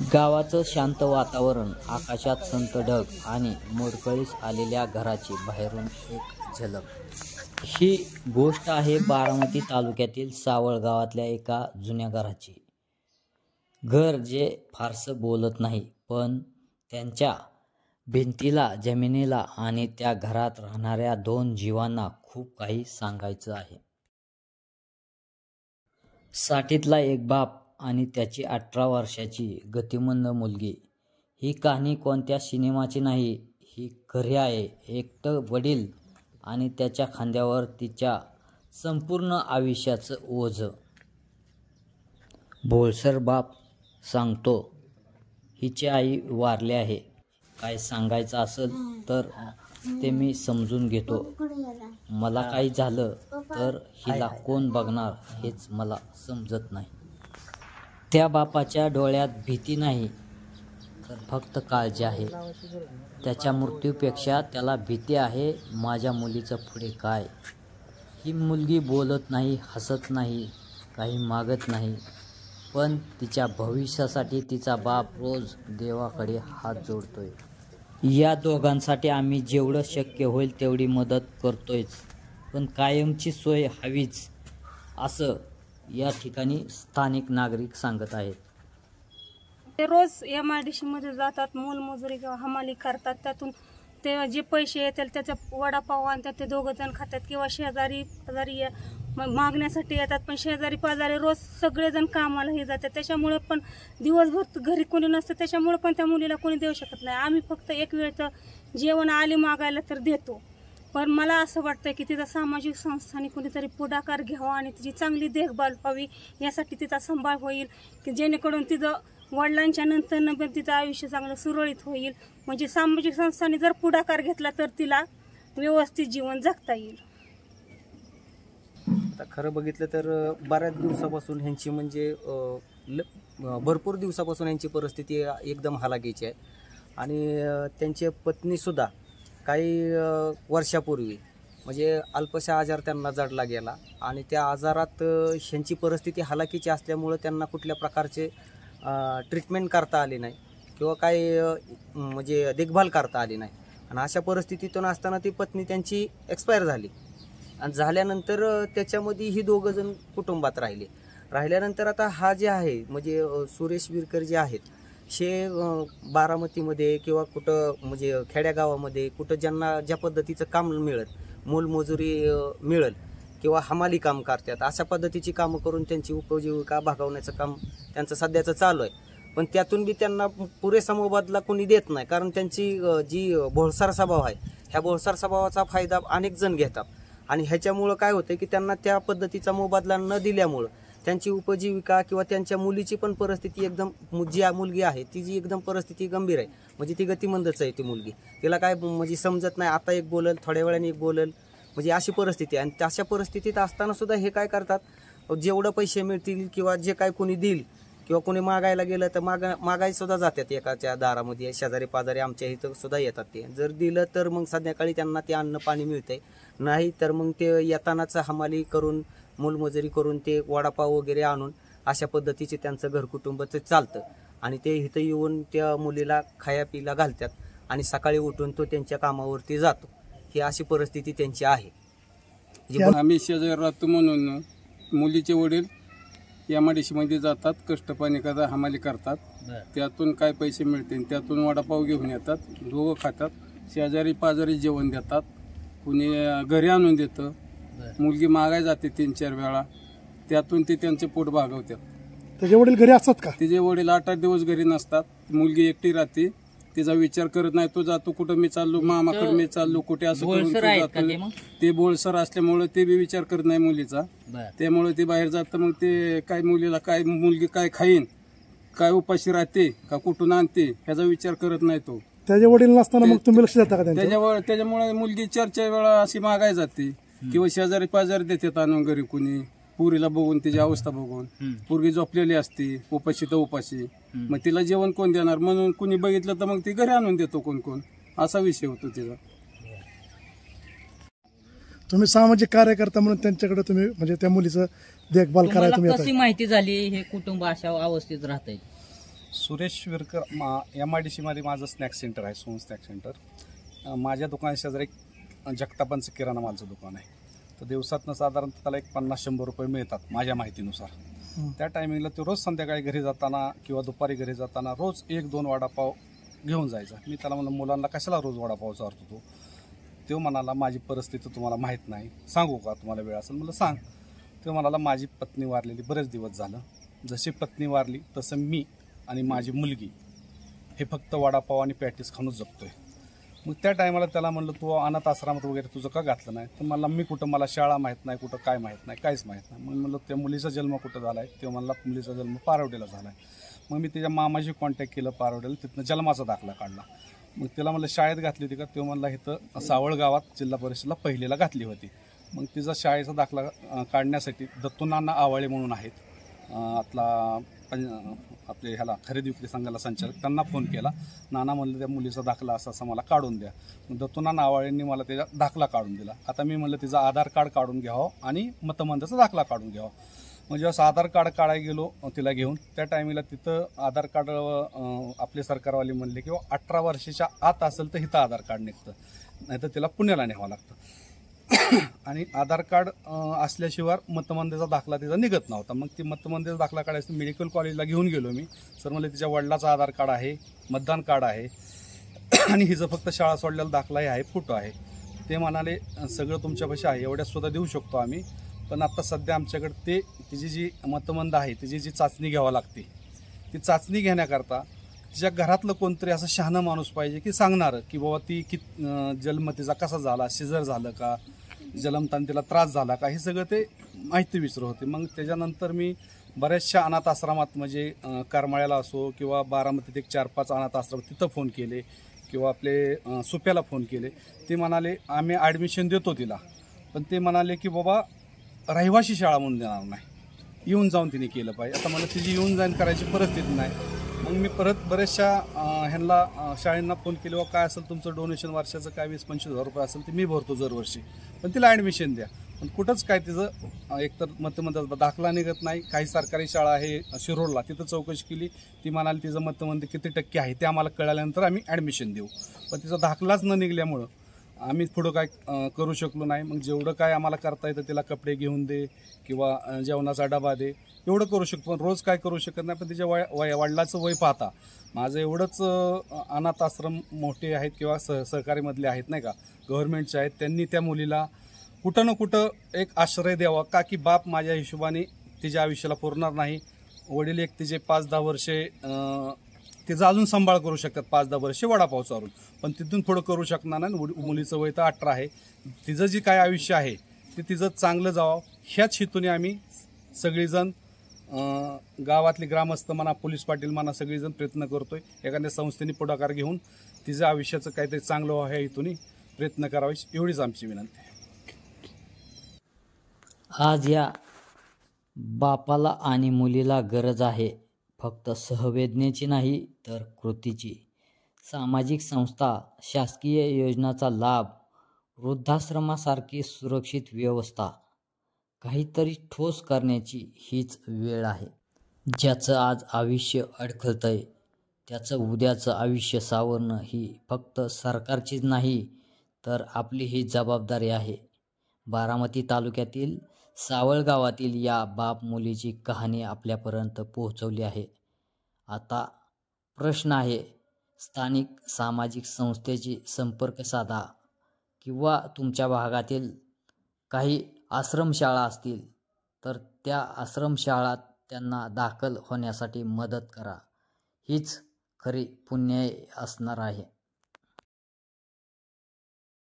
गावाचं शांत वातावरण, आकाशात संत ढग आणि मोडकळीस आलेल्या घराची बाहेरून एक झलक. ही गोष्ट आहे बारामती तालुक्यातील सावळ गावातल्या एका जुन्या घराची. घर जे फारसं बोलत नाही, पण त्यांच्या भिंतीला, जमिनीला आणि त्या घरात राहणाऱ्या 2 जीवांना खूप काही सांगायचं आहे. साठीतला एक बाप आणि त्याची 18 वर्षाची गतिमंद मुलगी. ही कहाणी कोणत्या सिनेमाची नाही, ही खरी आहे. एकटं वडील आणि त्याच्या खांद्यावर तिच्या संपूर्ण आयुष्याचं ओझं. भोळसर बाप सांगतो, हिची आई वारली आहे. काय सांगायचं असेल तर ते मी समजून घेतो. मला काही झालं तर हिला कोण बघणार हेच मला समजत नाही. त्या बापाच्या डोळ्यात भीती नाही, तर फक्त काळजी आहे. त्याच्या मृत्यूपेक्षा त्याला भीती आहे, माझ्या मुलीचं पुढे काय. ही मुलगी बोलत नाही, हसत नाही, काही मागत नाही, पण तिच्या भविष्यासाठी तिचा बाप रोज देवाकडे हात जोडतोय. या दोघांसाठी आम्ही जेवढं शक्य होईल तेवढी मदत करतोयच, पण कायमची सोय हवीच, असं या ठिकाणी स्थानिक नागरिक सांगत आहेत. ते रोज MIDC मध्ये जातात, मोलमजुरी किंवा हमाली करतात. त्यातून ते जे पैसे येतील त्याचा वडापाव आणतात, ते 2 जण खातात किंवा शेजारी मागण्यासाठी येतात. पण शेजारी पाजारी रोज सगळेजण कामालाही जातात. त्याच्यामुळे पण दिवसभर घरी कोणी नसतं, त्याच्यामुळे पण त्या मुलीला कोणी देऊ शकत नाही. आम्ही फक्त एक वेळचं जेवण आली मागायला तर देतो. पण मला असं वाटतं की तिचा सामाजिक संस्थांनी कोणीतरी पुढाकार घ्यावा आणि तिची चांगली देखभाल व्हावी, यासाठी तिचा सांभाळ होईल, की जेणेकरून तिचं वडिलांच्या नंतर पण तिचं आयुष्य चांगलं सुरळीत होईल. म्हणजे सामाजिक संस्थांनी जर पुढाकार घेतला तर तिला व्यवस्थित जीवन जगता येईल. आता खरं बघितलं तर बऱ्याच दिवसापासून ह्यांची म्हणजे भरपूर दिवसापासून ह्यांची परिस्थिती एकदम हलाखीची आहे. आणि त्यांची पत्नीसुद्धा काही वर्षापूर्वी म्हणजे अल्पशा आजार त्यांना जडला गेला आणि त्या आजारात ह्यांची परिस्थिती हलाखीची असल्यामुळं त्यांना कुठल्या प्रकारचे ट्रीटमेंट करता आली नाही किंवा काही म्हणजे देखभाल करता आली नाही. आणि अशा परिस्थितीतून असताना ती पत्नी त्यांची एक्सपायर झाली. आणि झाल्यानंतर त्याच्यामध्ये ही 2 जण कुटुंबात राहिल्यानंतर आता हा जे आहे म्हणजे सुरेश विरकर जे आहेत, हे बारामतीमध्ये किंवा कुठं म्हणजे खेड्यागावामध्ये कुठं ज्यांना ज्या पद्धतीचं काम मिळत, मोलमजुरी मिळेल किंवा हमाली काम करतात, अशा पद्धतीची कामं करून त्यांची उपजीविका भागवण्याचं काम त्यांचं सध्याचं चालू आहे. पण त्यातून बी त्यांना पुरेसा मोबदला कोणी देत नाही, कारण त्यांची जी भोळसार स्वभाव आहे, ह्या भोळसार स्वभावाचा फायदा अनेक जण घेतात. आणि ह्याच्यामुळं काय होतं की त्यांना त्या पद्धतीचा मोबदला न दिल्यामुळं त्यांची उपजीविका किंवा त्यांच्या मुलीची पण परिस्थिती एकदम, जी मुलगी आहे तिची एकदम परिस्थिती गंभीर आहे. म्हणजे ती गतिमंदच आहे ती मुलगी. तिला काय म्हणजे समजत नाही, आता एक बोलल, थोड्या वेळाने एक बोलल, म्हणजे अशी परिस्थिती आहे. आणि तशा परिस्थितीत असताना सुद्धा हे काय करतात, जेवढं पैसे मिळतील किंवा जे काय कोणी देईल किंवा कोणी मागायला गेलं तर मागायला सुद्धा जातात. एकाच्या दारामध्ये शेजारी पाजारी आमच्या इथं सुद्धा येतात. ते जर दिलं तर मग संध्याकाळी त्यांना ते अन्न पाणी मिळतंय, नाही तर मग ते येतानाच हमाली करून मोलमजुरी करून ते वडापाव वगैरे आणून अशा पद्धतीचे त्यांचं घरकुटुंबाचं चालतं. आणि ते इथं येऊन त्या मुलीला खाया पिला घालतात आणि सकाळी उठून तो त्यांच्या कामावरती जातो. ही अशी परिस्थिती त्यांची आहे. आम्ही शेजारी राहतो म्हणून मुलीचे वडील MIDC मध्ये जातात, कष्टपाणी करतात, हमाली करतात. त्यातून काय पैसे मिळतील त्यातून वडापाव घेऊन येतात, 2 खातात, शेजारी पाजारी जेवण देतात, कुणी घरी आणून देतं. मुलगी मागाय जाते 3-4 वेळा, त्यातून ते त्यांचे पोट भागवतात. त्याचे वडील घरी असतात का? तिचे वडील 8 दिवस घरी नसतात. मुलगी एकटी राहते, तिचा विचार करत नाही. तो जातो कुठं, मी चाललो मामाकडे, मी चाललो कुठे, असं करून जातो. ते बोळसर असल्यामुळे ते बी विचार करत नाही मुलीचा, त्यामुळे ते बाहेर जातं. मग ते काय मुलीला काय, मुलगी काय खाईन, काय उपाशी राहते का कुठून आणते, ह्याचा विचार करत नाही तो. त्याचे वडील नसताना मग तुम्ही लक्ष देता का त्याच्यामुळे मुलगी 4-4 वेळा अशी मागाय जाते किंवा शेजारी पाजारी देतात आणून घरी. कुणी पुरीला बघून, तिची अवस्था बघून, पोरगी झोपलेली असते उपाशी तर उपाशी, मग तिला जेवण कोण देणार म्हणून कुणी बघितलं तर मग ती घरी आणून देतो कोण, असा विषय होतो तिचा. तुम्ही सामाजिक कार्यकर्ता म्हणून त्यांच्याकडे तुम्ही म्हणजे त्या मुलीचं देखभाल करायला तुम्ही कशी माहिती झाली हे कुटुंब अशा अवस्थेत राहतंय? सुरेश विरकर MIDCमध्ये माझं स्नॅक सेंटर आहे, सोन स्नॅक सेंटर. माझ्या दुकाना शेजारी एक जगतापांचं किराणा मालचं दुकान आहे. तर दिवसातनं साधारणतः त्याला एक 50-100 रुपये मिळतात माझ्या माहितीनुसार. त्या टायमिंगला तो रोज संध्याकाळी घरी जाताना किंवा दुपारी घरी जाताना रोज 1-2 वडापाव घेऊन जायचा. मी त्याला म्हणलं, मुलांना कशाला रोज वडापाव चारतो तो म्हणाला, माझी परिस्थिती तुम्हाला माहीत नाही, सांगू का तुम्हाला वेळ असेल? म्हणलं सांग. तो म्हणाला, माझी पत्नी वारलेली बरेच दिवस झालं, जशी पत्नी वारली तसं मी आणि माझी मुलगी हे फक्त वडापाव आणि पॅटीस खाऊनच जगतोय. मग त्या टायमाला त्याला म्हणलं, तू अनाथ आश्रमात वगैरे तुझं का घातलं नाही? तर मला मी कुठं, मला शाळा माहीत नाही, कुठं काय माहीत नाही, काहीच माहीत नाही. मग म्हणलं, त्या मुलीचा जन्म कुठं झाला आहे? तेव्हा म्हणला, मुलीचा जन्म पारवडेला झाला आहे. मग मी त्याच्या मामाशी कॉन्टॅक्ट केलं पारवडेला, तिथनं जन्माचा दाखला काढला. मग त्याला म्हणलं, शाळेत घातली होती का? तेव्हा म्हणला, इथं सावळ गावात जिल्हा परिषदला पहिलीला घातली होती. मग तिचा शाळेचा दाखला काढण्यासाठी दत्तूनाना आवाळे म्हणून आहेत, आपले ह्याला खरेदी विक्री संघाला संचालक, त्यांना फोन केला. नाना म्हणलं, त्या मुलीचा दाखला असा मला काढून द्या. मग दत्तूनाना आवाळेंनी मला त्याचा दाखला काढून दिला. आता मी म्हणलं, तिचं आधार कार्ड काढून घ्यावं आणि मतमंदाचा दाखला काढून घ्यावं. मग जेव्हा आधार कार्ड काढायला गेलो तिला घेऊन, त्या टायमिंगला तिथं आधार कार्ड आपले सरकारवाले म्हणले की 18 वर्षाच्या आत असेल तर इथं आधार कार्ड निघतं, नाहीतर तिला पुण्याला न्यावं लागतं. आणि आधार कार्ड असल्याशिवाय मतमंदाचा दाखला तिचा निघत नव्हता. मग ती मतमंदाचा दाखला काढायचं मेडिकल कॉलेजला घेऊन गेलो मी. सर म्हणले, तिच्या वडिलाचा आधार कार्ड आहे, मतदान कार्ड आहे आणि हिचं फक्त शाळा सोडलेला दाखलाही आहे, फोटो आहे. ते म्हणाले, सगळं तुमच्यापाशी आहे, एवढ्यात सुद्धा देऊ शकतो आम्ही, पण आता सध्या आमच्याकडे तिची जी मतमंद आहे तिची जी चाचणी घ्यावी लागते, ती चाचणी घेण्याकरता तिच्या घरातलं कोणतरी असं शहाणं माणूस पाहिजे की सांगणारं की बाबा ती जन्म तिचा कसा झाला, सिझर झालं का, जन्मताना तिला त्रास झाला का, हे सगळं ते माहिती विचारत होते. मग त्याच्यानंतर मी बऱ्याचशा अनाथ आश्रमात, म्हणजे करमाळ्याला असो किंवा बारामतीत एक 4-5 अनाथ आश्रम तिथं फोन केले किंवा आपले सुप्याला फोन केले. ते म्हणाले, आम्ही ॲडमिशन देतो तिला, पण ते म्हणाले की बाबा रहिवाशी शाळा म्हणून देणार नाही, येऊन जाऊन तिने केलं पाहिजे. आता मला तिची येऊन जाऊन करायची परिस्थिती नाही. मग मी परत बऱ्याचशा ह्यांना शाळेंना फोन केले, काय असेल तुमचं डोनेशन वर्षाचं काय 20-25 हजार रुपये असेल ते मी भरतो दरवर्षी, पण तिला ॲडमिशन द्या. पण कुठंच काय तिचं एकतर मतमंदाचा दाखला निघत नाही. काही सरकारी शाळा आहे शिरोडला, तिथं चौकशी केली, ती म्हणाली तिचं मतमंदी किती टक्के आहे ते आम्हाला कळाल्यानंतर आम्ही ॲडमिशन देऊ. पण तिचा दाखलाच न निघल्यामुळं आम्ही पुढं काय करू शकलो नाही. मग जेवढं काय आम्हाला करता येतं, तिला कपडे घेऊन दे किंवा जेवणाचा डबा दे, एवढं करू शकतो, पण रोज काय करू शकत नाही. पण तिच्या वडिलाचं वय पाहता माझं एवढंच अनाथ आश्रम मोठे आहेत किंवा सहकारीमधले आहेत नाही का, गव्हर्नमेंटचे आहेत, त्यांनी त्या मुलीला कुठं ना कुठं एक आश्रय द्यावा का, की बाप माझ्या हिशोबाने तिच्या आयुष्याला पुरणार नाही. वडील एक तिचे 5-10 वर्षे तिचा अजून सांभाळ करू शकतात, 5-10 वर्षे वडापाव चारून, पण तिथून पुढं करू शकणार नाही. मुलीचं वय तर 18 आहे. तिचं जे काय आयुष्य आहे ते तिचं चांगलं जावं, ह्याच हेतूने आम्ही सगळीजण गावातली ग्रामस्थ म्हणा, पोलीस पाटील म्हणा, सगळीजण प्रयत्न करतोय. एखाद्या संस्थेने पुढाकार घेऊन तिचं आयुष्याचं काहीतरी चांगलं व्हावं ह्या हेतूने प्रयत्न करावे, एवढीच आमची विनंती आहे. आज या बापाला आणि मुलीला गरज आहे फक्त सहवेदनेची नाही तर कृतीची. सामाजिक संस्था, शासकीय योजनांचा लाभ, वृद्धाश्रमासारखी सुरक्षित व्यवस्था, काहीतरी ठोस करण्याची हीच वेळ आहे. ज्याचं आज आयुष्य अडखळतंय त्याचं उद्याचं आयुष्य सावरणं ही फक्त सरकारचीच नाही तर आपली ही जबाबदारी आहे. बारामती तालुक्यातील सावळ गावातील या बाप मुलीची कहाणी आपल्यापर्यंत पोहोचवली आहे. आता प्रश्न आहे, स्थानिक सामाजिक संस्थेची संपर्क साधा किंवा तुमच्या भागातील काही आश्रमशाळा असतील तर त्या आश्रमशाळात त्यांना दाखल होण्यासाठी मदत करा. हीच खरी पुण्य असणार आहे.